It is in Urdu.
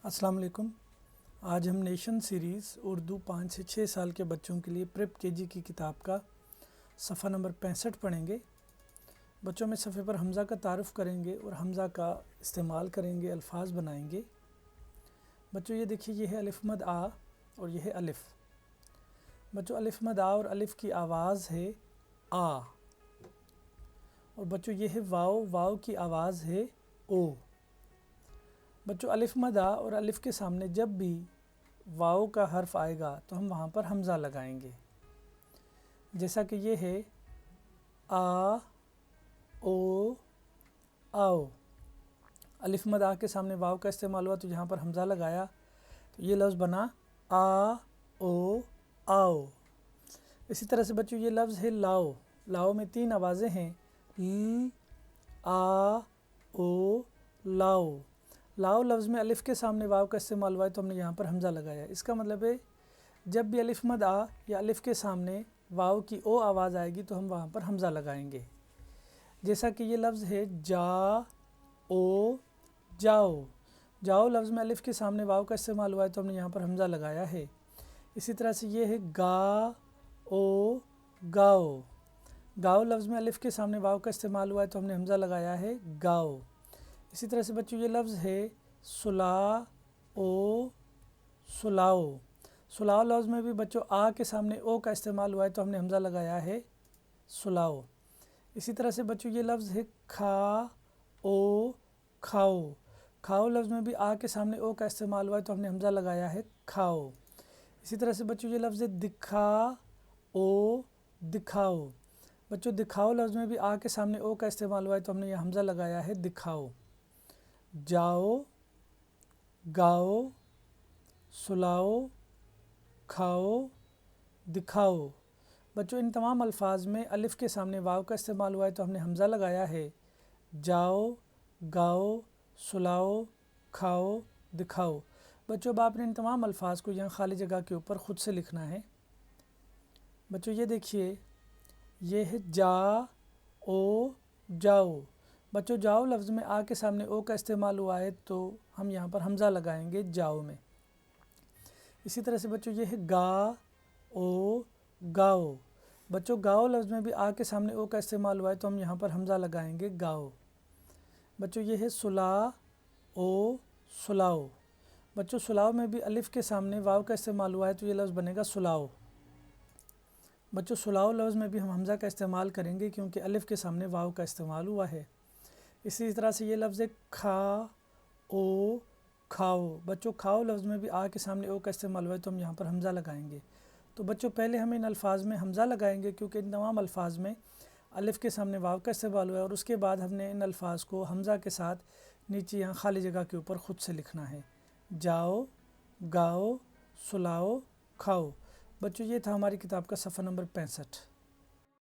السلام علیکم۔ آج ہم نیشن سیریز اردو 5 سے 6 سال کے بچوں کے لیے پریپ کے جی کی کتاب کا صفحہ نمبر 65 پڑھیں گے۔ بچوں میں صفحے پر حمزہ کا تعارف کریں گے اور حمزہ کا استعمال کریں گے، الفاظ بنائیں گے۔ بچوں یہ دیکھیے، یہ ہے الف مد آ اور یہ ہے الف۔ بچوں الف مد آ اور الف کی آواز ہے آ، اور بچوں یہ ہے واو، واو کی آواز ہے او۔ بچوں الف مد آ اور الف کے سامنے جب بھی واو کا حرف آئے گا تو ہم وہاں پر حمزہ لگائیں گے، جیسا کہ یہ ہے آ او آؤ۔ الف مد آ کے سامنے واو کا استعمال ہوا تو یہاں پر حمزہ لگایا تو یہ لفظ بنا آ او آؤ۔ اسی طرح سے بچوں یہ لفظ ہے لاؤ۔ لاؤ میں 3 آوازیں ہیں، ل آ او لاؤ۔ لاؤ لفظ میں الف کے سامنے واو کا استعمال ہوا ہے تو ہم نے یہاں پر حمزہ لگایا۔ اس کا مطلب ہے جب بھی الف مد آ یا الف کے سامنے واو کی او آواز آئے گی تو ہم وہاں پر حمزہ لگائیں گے، جیسا کہ یہ لفظ ہے جا او جاؤ۔ جاؤ لفظ میں الف کے سامنے واو کا استعمال ہوا ہے تو ہم نے یہاں پر حمزہ لگایا ہے۔ اسی طرح سے یہ ہے گا او گاؤ۔ گاؤ لفظ میں الف کے سامنے واو کا استعمال ہوا ہے تو ہم نے حمزہ لگایا ہے گاؤ۔ اسی طرح سے بچوں یہ لفظ ہے سلا او سلاؤ۔ سلاؤ لفظ میں بھی بچوں آ کے سامنے او کا استعمال ہوا ہے تو ہم نے حمزہ لگایا ہے سلاؤ۔ اسی طرح سے بچوں یہ لفظ ہے کھا او کھاؤ۔ کھاؤ لفظ میں بھی آ کے سامنے او کا استعمال ہوا ہے تو ہم نے حمزہ لگایا ہے کھاؤ۔ اسی طرح سے بچوں یہ لفظ ہے دکھا او دکھاؤ۔ بچوں دکھاؤ لفظ میں بھی آ کے سامنے او کا استعمال ہوا ہے تو ہم نے یہ حمزہ لگایا ہے دکھاؤ۔ جاؤ گاؤ سلاؤ کھاؤ دکھاؤ۔ بچوں ان تمام الفاظ میں الف کے سامنے واو کا استعمال ہوا ہے تو ہم نے حمزہ لگایا ہے جاؤ گاؤ سلاؤ کھاؤ دکھاؤ۔ بچوں اب آپ نے ان تمام الفاظ کو یہاں خالی جگہ کے اوپر خود سے لکھنا ہے۔ بچوں یہ دیکھیے، یہ ہے جا او جاؤ۔ بچوں جاؤ لفظ میں آ کے سامنے او کا استعمال ہوا ہے تو ہم یہاں پر حمزہ لگائیں گے جاؤ میں۔ اسی طرح سے بچوں یہ ہے گا او گاؤ۔ بچوں گاؤ لفظ میں بھی آ کے سامنے او کا استعمال ہوا ہے تو ہم یہاں پر حمزہ لگائیں گے گاؤ۔ بچوں یہ ہے سلا او سلاؤ۔ بچوں سلاؤ میں بھی الف کے سامنے واو کا استعمال ہوا ہے تو یہ لفظ بنے گا سلاؤ۔ بچوں سلاؤ لفظ میں بھی ہم حمزہ کا استعمال کریں گے کیونکہ الف کے سامنے واو کا استعمال ہوا ہے۔ اسی طرح سے یہ لفظ ہے کھا او کھاؤ۔ بچوں کھاؤ لفظ میں بھی آ کے سامنے او کا استعمال ہوا ہے تو ہم یہاں پر حمزہ لگائیں گے۔ تو بچوں پہلے ہم ان الفاظ میں حمزہ لگائیں گے کیونکہ ان تمام الفاظ میں الف کے سامنے واو کا استعمال ہوا ہے، اور اس کے بعد ہم نے ان الفاظ کو حمزہ کے ساتھ نیچے یہاں خالی جگہ کے اوپر خود سے لکھنا ہے، جاؤ گاؤ سلاؤ کھاؤ۔ بچوں یہ تھا ہماری کتاب کا صفحہ نمبر 65۔